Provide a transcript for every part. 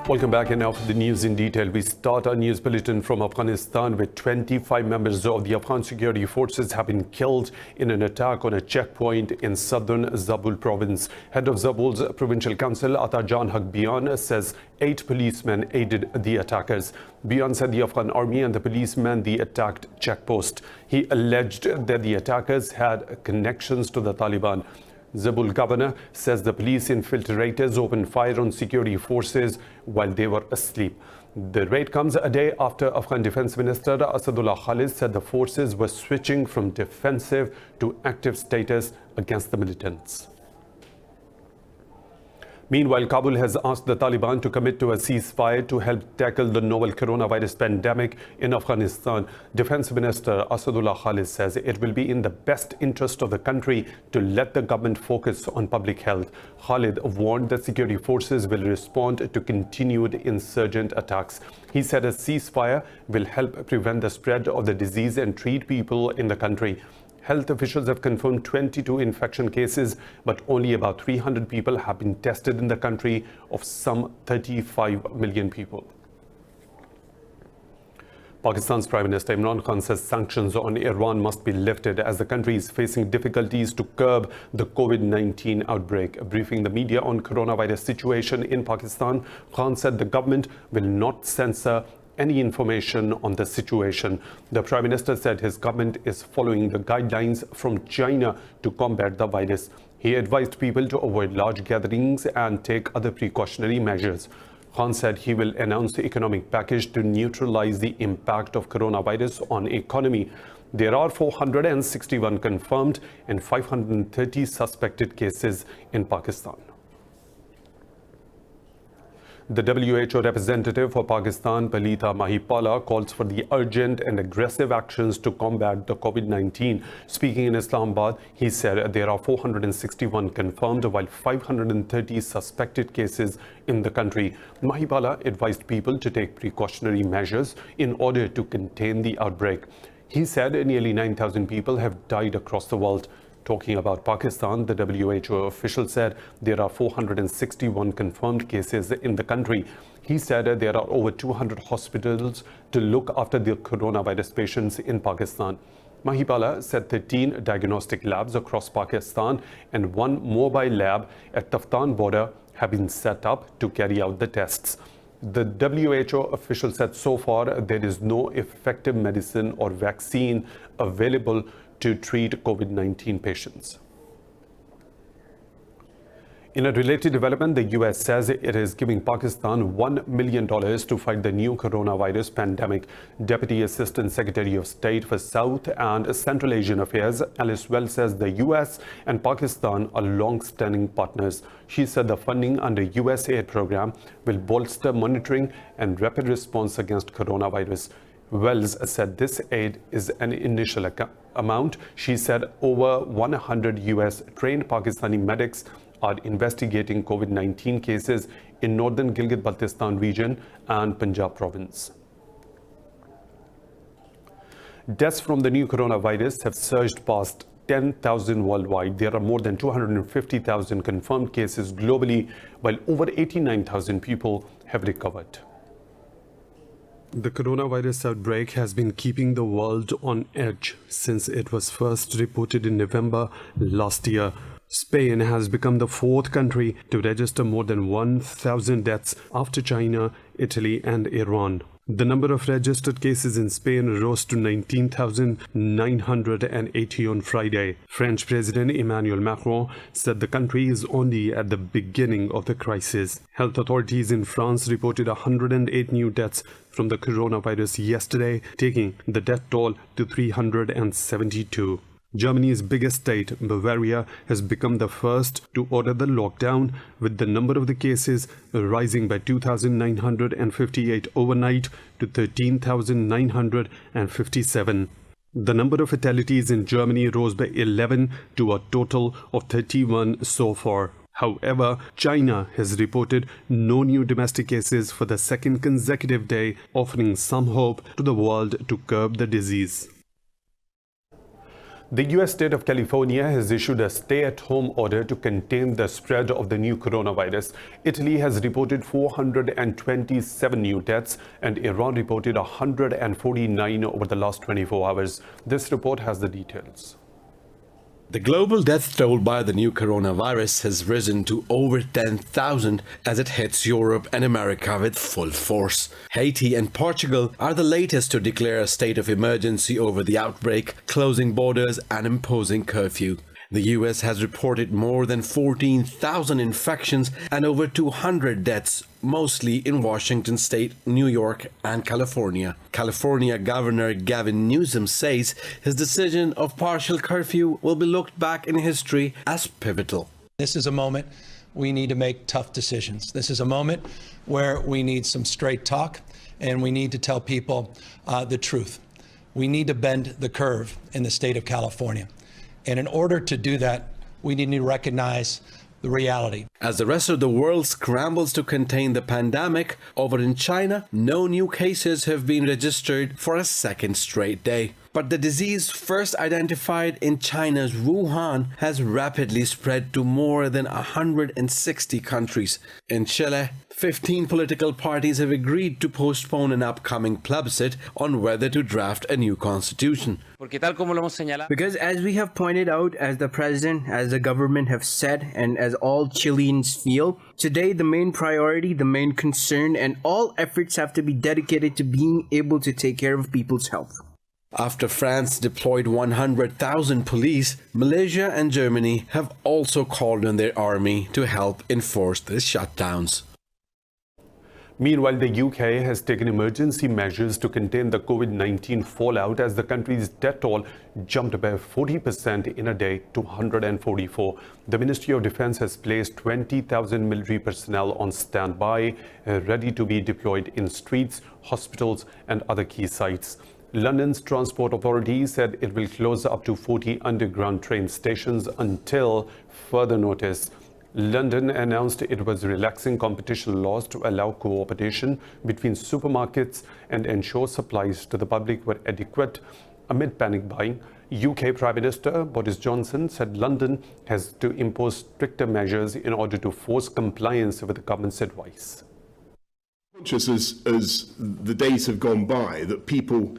Welcome back, and now for the news in detail. We start our news bulletin from Afghanistan, where 25 members of the Afghan security forces have been killed in an attack on a checkpoint in southern Zabul province. Head of Zabul's provincial council, Atajan Haq Bian, says 8 policemen aided the attackers. Bian said the Afghan army and the policemen the attacked checkpost. He alleged that the attackers had connections to the Taliban. Zabul governor says the police infiltrators opened fire on security forces while they were asleep. The raid comes a day after Afghan Defense Minister Asadullah Khalid said the forces were switching from defensive to active status against the militants. Meanwhile, Kabul has asked the Taliban to commit to a ceasefire to help tackle the novel coronavirus pandemic in Afghanistan. Defense Minister Asadullah Khalid says it will be in the best interest of the country to let the government focus on public health. Khalid warned that security forces will respond to continued insurgent attacks. He said a ceasefire will help prevent the spread of the disease and treat people in the country. Health officials have confirmed 22 infection cases, but only about 300 people have been tested in the country of some 35 million people. Pakistan's Prime Minister Imran Khan says sanctions on Iran must be lifted as the country is facing difficulties to curb the COVID-19 outbreak. Briefing the media on coronavirus situation in Pakistan, Khan said the government will not censor any information on the situation. The Prime Minister said his government is following the guidelines from China to combat the virus. He advised people to avoid large gatherings and take other precautionary measures. Khan said he will announce the economic package to neutralize the impact of coronavirus on economy. There are 461 confirmed and 530 suspected cases in Pakistan. The WHO representative for Pakistan, Palita Mahipala, calls for the urgent and aggressive actions to combat the COVID-19. Speaking in Islamabad, he said there are 461 confirmed while 530 suspected cases in the country. Mahipala advised people to take precautionary measures in order to contain the outbreak. He said nearly 9,000 people have died across the world. Talking about Pakistan, the WHO official said there are 461 confirmed cases in the country. He said there are over 200 hospitals to look after the coronavirus patients in Pakistan. Mahipala said 13 diagnostic labs across Pakistan and 1 mobile lab at Taftan border have been set up to carry out the tests. The WHO official said so far there is no effective medicine or vaccine available to treat COVID-19 patients. In a related development, the US says it is giving Pakistan $1 million to fight the new coronavirus pandemic. Deputy Assistant Secretary of State for South and Central Asian Affairs, Alice Wells, says the US and Pakistan are long-standing partners. She said the funding under US aid program will bolster monitoring and rapid response against coronavirus. Wells said this aid is an initial amount. She said over 100 US trained Pakistani medics are investigating COVID-19 cases in northern Gilgit-Baltistan region and Punjab province. Deaths from the new coronavirus have surged past 10,000 worldwide. There are more than 250,000 confirmed cases globally, while over 89,000 people have recovered. The coronavirus outbreak has been keeping the world on edge since it was first reported in November last year. Spain has become the 4th country to register more than 1,000 deaths after China, Italy and Iran. The number of registered cases in Spain rose to 19,980 on Friday. French President Emmanuel Macron said the country is only at the beginning of the crisis. Health authorities in France reported 108 new deaths from the coronavirus yesterday, taking the death toll to 372. Germany's biggest state, Bavaria, has become the first to order the lockdown, with the number of the cases rising by 2,958 overnight to 13,957. The number of fatalities in Germany rose by 11 to a total of 31 so far. However, China has reported no new domestic cases for the second consecutive day, offering some hope to the world to curb the disease. The U.S. state of California has issued a stay-at-home order to contain the spread of the new coronavirus. Italy has reported 427 new deaths, and Iran reported 149 over the last 24 hours. This report has the details. The global death toll by the new coronavirus has risen to over 10,000 as it hits Europe and America with full force. Haiti and Portugal are the latest to declare a state of emergency over the outbreak, closing borders and imposing curfew. The US has reported more than 14,000 infections and over 200 deaths, mostly in Washington state, New York, and California. California Governor Gavin Newsom says his decision of partial curfew will be looked back in history as pivotal. This is a moment we need to make tough decisions. This is a moment where we need some straight talk, and we need to tell people the truth. We need to bend the curve in the state of California. And in order to do that, we need to recognize the reality. As the rest of the world scrambles to contain the pandemic, over in China, no new cases have been registered for a second straight day. But the disease first identified in China's Wuhan has rapidly spread to more than 160 countries. In Chile, 15 political parties have agreed to postpone an upcoming plebiscite on whether to draft a new constitution. Because as we have pointed out, as the president, as the government have said, and as all Chileans feel, today the main priority, the main concern, and all efforts have to be dedicated to being able to take care of people's health. After France deployed 100,000 police, Malaysia and Germany have also called on their army to help enforce the shutdowns. Meanwhile, the UK has taken emergency measures to contain the COVID-19 fallout as the country's death toll jumped by 40% in a day to 144. The Ministry of Defence has placed 20,000 military personnel on standby, ready to be deployed in streets, hospitals and other key sites. London's Transport Authority said it will close up to 40 underground train stations until further notice. London announced it was relaxing competition laws to allow cooperation between supermarkets and ensure supplies to the public were adequate amid panic buying. UK Prime Minister Boris Johnson said London has to impose stricter measures in order to force compliance with the government's advice. Conscious as the days have gone by that people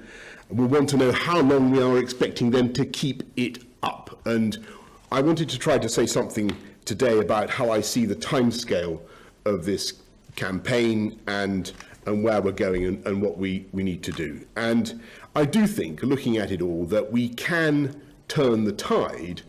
will want to know how long we are expecting them to keep it up, and I wanted to try to say something today about how I see the timescale of this campaign and where we're going and what we need to do. And I do think, looking at it all, that we can turn the tide.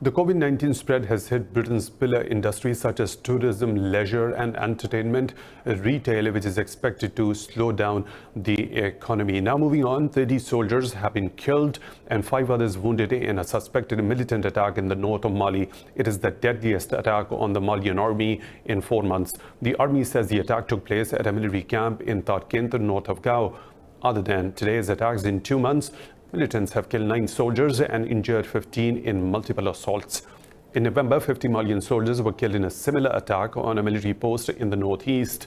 The COVID-19 spread has hit Britain's pillar industries such as tourism, leisure and entertainment, retail, which is expected to slow down the economy. Now moving on, 30 soldiers have been killed and 5 others wounded in a suspected militant attack in the north of Mali. It is the deadliest attack on the Malian army in 4 months. The army says the attack took place at a military camp in Tarkint, north of Gao. Other than today's attacks in 2 months, militants have killed 9 soldiers and injured 15 in multiple assaults. In November, 50 Malian soldiers were killed in a similar attack on a military post in the northeast.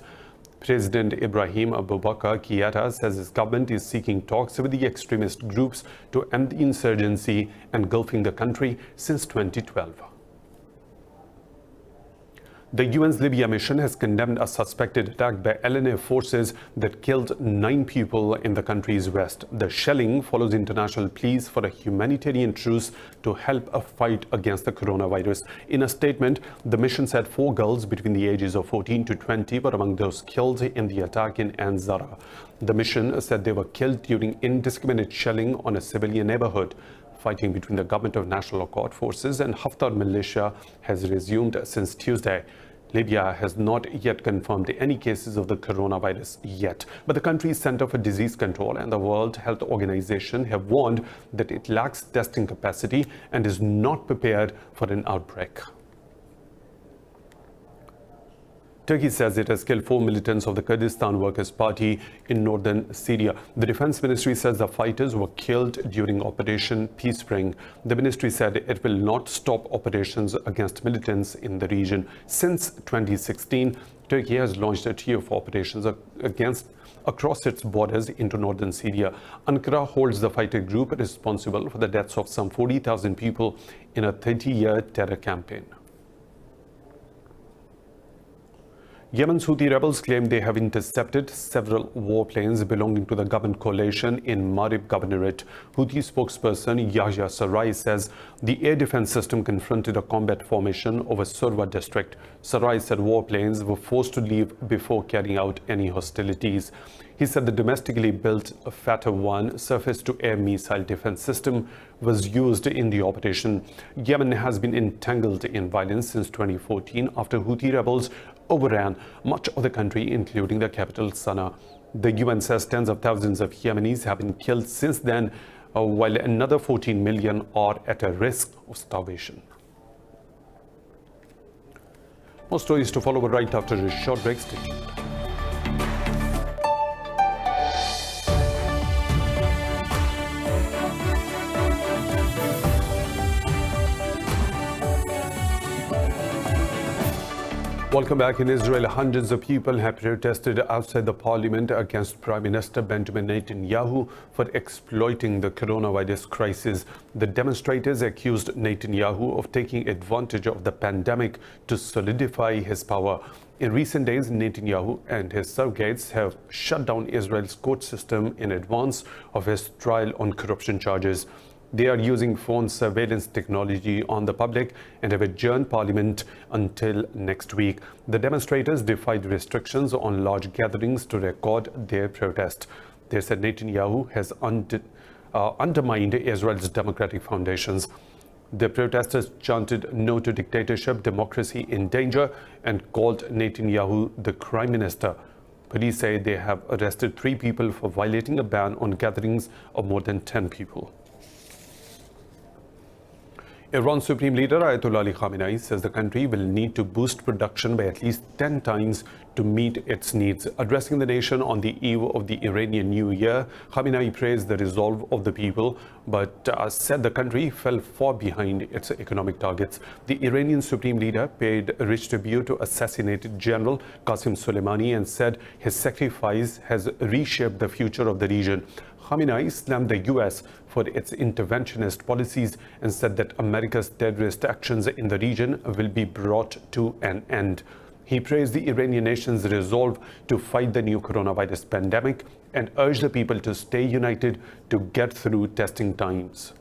President Ibrahim Boubacar Keïta says his government is seeking talks with the extremist groups to end the insurgency engulfing the country since 2012. The UN's Libya mission has condemned a suspected attack by LNA forces that killed 9 people in the country's west. The shelling follows international pleas for a humanitarian truce to help a fight against the coronavirus. In a statement, the mission said 4 girls between the ages of 14 to 20 were among those killed in the attack in Anzara. The mission said they were killed during indiscriminate shelling on a civilian neighborhood. Fighting between the Government of National Accord Forces and Haftar militia has resumed since Tuesday. Libya has not yet confirmed any cases of the coronavirus yet, but the country's Center for Disease Control and the World Health Organization have warned that it lacks testing capacity and is not prepared for an outbreak. Turkey says it has killed 4 militants of the Kurdistan Workers' Party in northern Syria. The Defense Ministry says the fighters were killed during Operation Peace Spring. The ministry said it will not stop operations against militants in the region. Since 2016, Turkey has launched a tier of operations across its borders into northern Syria. Ankara holds the fighter group responsible for the deaths of some 40,000 people in a 30-year terror campaign. Yemen's Houthi rebels claim they have intercepted several warplanes belonging to the government coalition in Marib Governorate. Houthi spokesperson Yahya Sarai says the air defense system confronted a combat formation over Surwa district. Sarai said warplanes were forced to leave before carrying out any hostilities. He said the domestically built Fatah-1 surface-to-air missile defense system was used in the operation. Yemen has been entangled in violence since 2014 after Houthi rebels overran much of the country, including the capital, Sana'a. The UN says tens of thousands of Yemenis have been killed since then, while another 14 million are at a risk of starvation. More stories to follow right after a short break. Stay tuned. Welcome back. In Israel, hundreds of people have protested outside the parliament against Prime Minister Benjamin Netanyahu for exploiting the coronavirus crisis. The demonstrators accused Netanyahu of taking advantage of the pandemic to solidify his power. In recent days, Netanyahu and his surrogates have shut down Israel's court system in advance of his trial on corruption charges. They are using phone surveillance technology on the public and have adjourned parliament until next week. The demonstrators defied restrictions on large gatherings to record their protest. They said Netanyahu has undermined Israel's democratic foundations. The protesters chanted "No to dictatorship, democracy in danger," and called Netanyahu the Prime Minister. Police say they have arrested 3 people for violating a ban on gatherings of more than 10 people. Iran's Supreme Leader Ayatollah Ali Khamenei says the country will need to boost production by at least 10 times to meet its needs. Addressing the nation on the eve of the Iranian New Year, Khamenei praised the resolve of the people, but said the country fell far behind its economic targets. The Iranian Supreme Leader paid rich tribute to assassinated General Qasem Soleimani and said his sacrifice has reshaped the future of the region. Khamenei slammed the US for its interventionist policies and said that America's terrorist actions in the region will be brought to an end. He praised the Iranian nation's resolve to fight the new coronavirus pandemic and urged the people to stay united to get through testing times.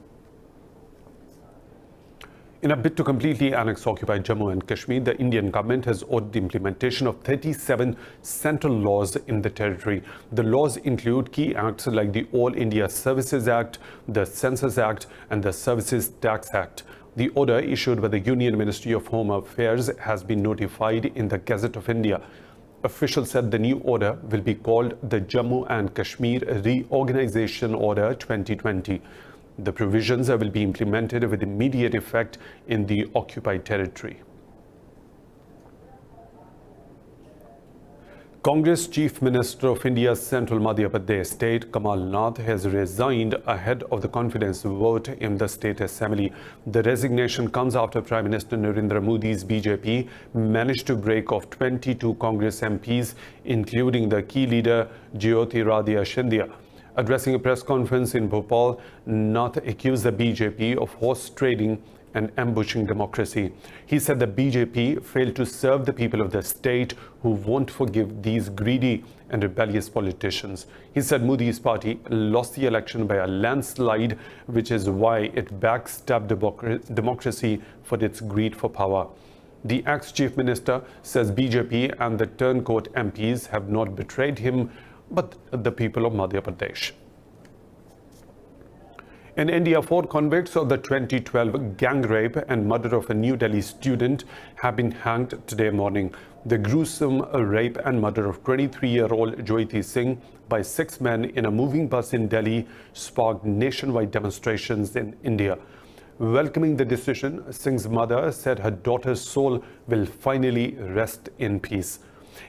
In a bid to completely annex occupied Jammu and Kashmir, the Indian government has ordered the implementation of 37 central laws in the territory. The laws include key acts like the All India Services Act, the Census Act, and the Services Tax Act. The order issued by the Union Ministry of Home Affairs has been notified in the Gazette of India. Officials said the new order will be called the Jammu and Kashmir Reorganization Order 2020. The provisions will be implemented with immediate effect in the occupied territory. Congress Chief Minister of India's Central Madhya Pradesh state, Kamal Nath, has resigned ahead of the confidence vote in the state assembly. The resignation comes after Prime Minister Narendra Modi's BJP managed to break off 22 Congress MPs, including the key leader Jyotiraditya Scindia. Addressing a press conference in Bhopal, Nath accused the BJP of horse trading and ambushing democracy. He said the BJP failed to serve the people of the state who won't forgive these greedy and rebellious politicians. He said Modi's party lost the election by a landslide, which is why it backstabbed democracy for its greed for power. The ex-chief minister says BJP and the turncoat MPs have not betrayed him, but the people of Madhya Pradesh. In India, 4 convicts of the 2012 gang rape and murder of a New Delhi student have been hanged today morning. The gruesome rape and murder of 23-year-old Jyoti Singh by 6 men in a moving bus in Delhi sparked nationwide demonstrations in India. Welcoming the decision, Singh's mother said her daughter's soul will finally rest in peace.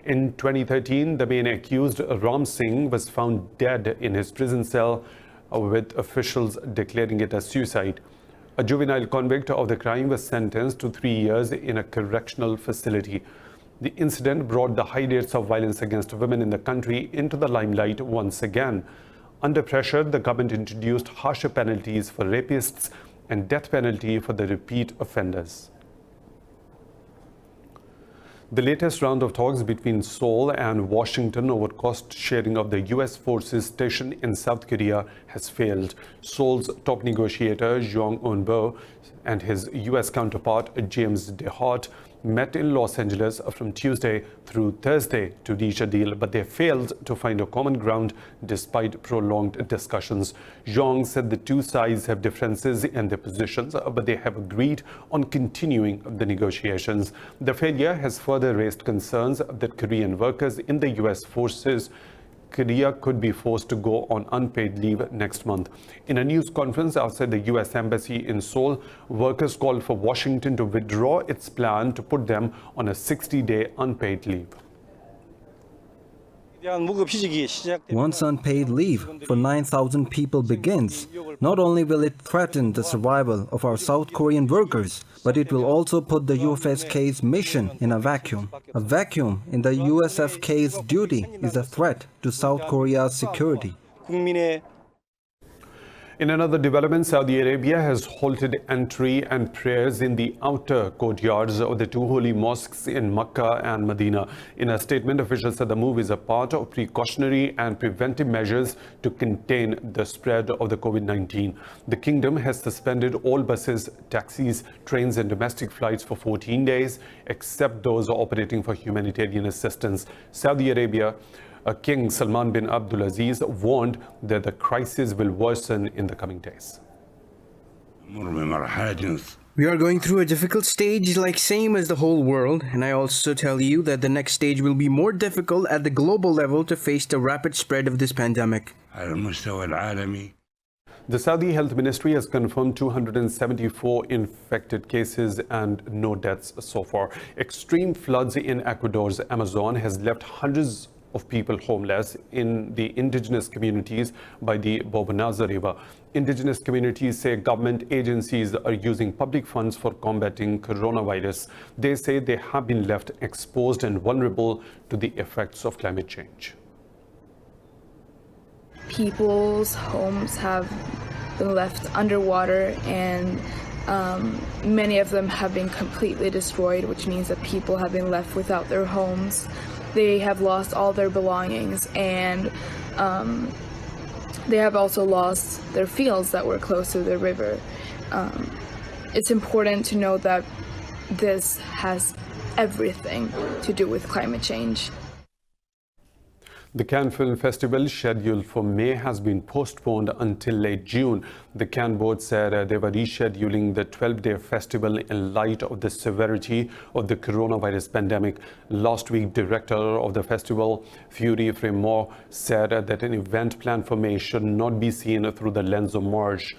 In 2013, the main accused, Ram Singh, was found dead in his prison cell, with officials declaring it a suicide. A juvenile convict of the crime was sentenced to 3 years in a correctional facility. The incident brought the high rates of violence against women in the country into the limelight once again. Under pressure, the government introduced harsher penalties for rapists and death penalty for the repeat offenders. The latest round of talks between Seoul and Washington over cost sharing of the U.S. forces stationed in South Korea has failed. Seoul's top negotiator, Jong Eun-bo, and his U.S. counterpart, James DeHart, met in Los Angeles from Tuesday through Thursday to reach a deal, but they failed to find a common ground despite prolonged discussions. Jong said the two sides have differences in their positions, but they have agreed on continuing the negotiations. The failure has further raised concerns that Korean workers in the U.S. forces Korea could be forced to go on unpaid leave next month. In a news conference outside the U.S. Embassy in Seoul, workers called for Washington to withdraw its plan to put them on a 60-day unpaid leave. Once unpaid leave for 9,000 people begins, not only will it threaten the survival of our South Korean workers, but it will also put the USFK's mission in a vacuum. A vacuum in the USFK's duty is a threat to South Korea's security. In another development, Saudi Arabia has halted entry and prayers in the outer courtyards of the two holy mosques in Mecca and Medina. In a statement, officials said the move is a part of precautionary and preventive measures to contain the spread of the COVID-19. The kingdom has suspended all buses, taxis, trains and domestic flights for 14 days, except those operating for humanitarian assistance. Saudi Arabia King Salman bin Abdulaziz warned that the crisis will worsen in the coming days. We are going through a difficult stage, like same as the whole world, and I also tell you that the next stage will be more difficult at the global level to face the rapid spread of this pandemic. The Saudi Health Ministry has confirmed 274 infected cases and no deaths so far. Extreme floods in Ecuador's Amazon has left hundreds of people homeless in the indigenous communities by the Bobonaza River. Indigenous communities say government agencies are using public funds for combating coronavirus. They say they have been left exposed and vulnerable to the effects of climate change. People's homes have been left underwater, and many of them have been completely destroyed, which means that people have been left without their homes. They have lost all their belongings, and they have also lost their fields that were close to the river. It's important to know that this has everything to do with climate change. The Cannes Film Festival, scheduled for May, has been postponed until late June. The Cannes board said they were rescheduling the 12-day festival in light of the severity of the coronavirus pandemic. Last week, director of the festival, Fury Fremont, said that an event planned for May should not be seen through the lens of March.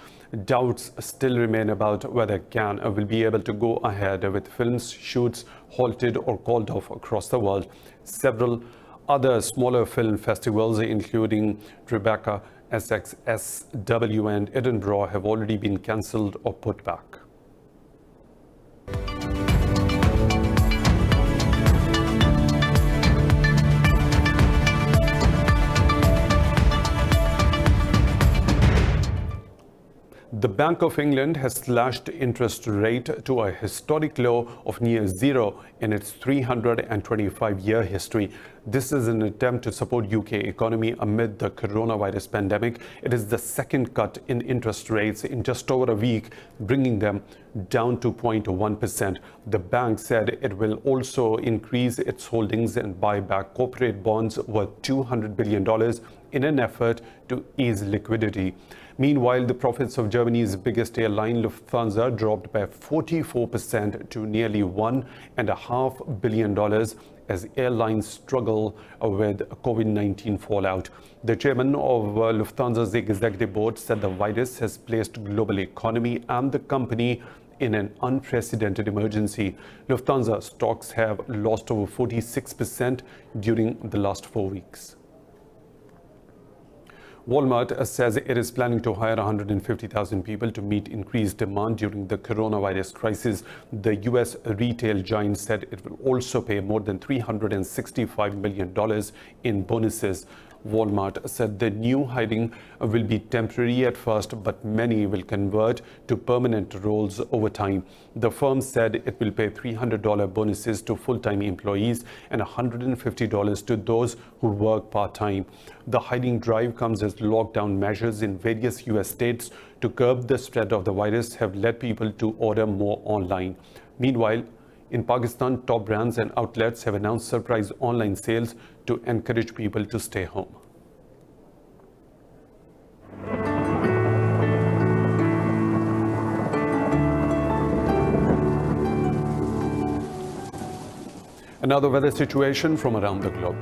Doubts still remain about whether Cannes will be able to go ahead with film shoots halted or called off across the world. Several other smaller film festivals, including Tribeca, SXSW and Edinburgh, have already been cancelled or put back. The Bank of England has slashed interest rate to a historic low of near zero in its 325-year history. This is an attempt to support UK economy amid the coronavirus pandemic. It is the second cut in interest rates in just over a week, bringing them down to 0.1%. The bank said it will also increase its holdings and buy back corporate bonds worth $200 billion in an effort to ease liquidity. Meanwhile, the profits of Germany's biggest airline, Lufthansa, dropped by 44% to nearly $1.5 billion as airlines struggle with COVID-19 fallout. The chairman of Lufthansa's executive board said the virus has placed global economy and the company in an unprecedented emergency. Lufthansa stocks have lost over 46% during the last 4 weeks. Walmart says it is planning to hire 150,000 people to meet increased demand during the coronavirus crisis. The U.S. retail giant said it will also pay more than $365 million in bonuses. Walmart said the new hiring will be temporary at first, but many will convert to permanent roles over time. The firm said it will pay $300 bonuses to full-time employees and $150 to those who work part-time. The hiring drive comes as lockdown measures in various U.S. states to curb the spread of the virus have led people to order more online. Meanwhile, in Pakistan, top brands and outlets have announced surprise online sales to encourage people to stay home. Another weather situation from around the globe.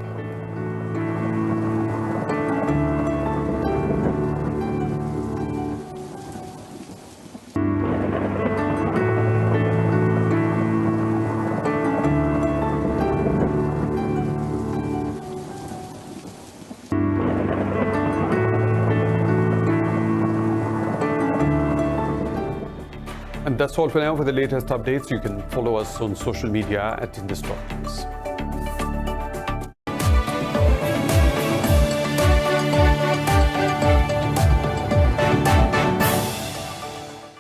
And that's all for now. For the latest updates, you can follow us on social media at Indus Special.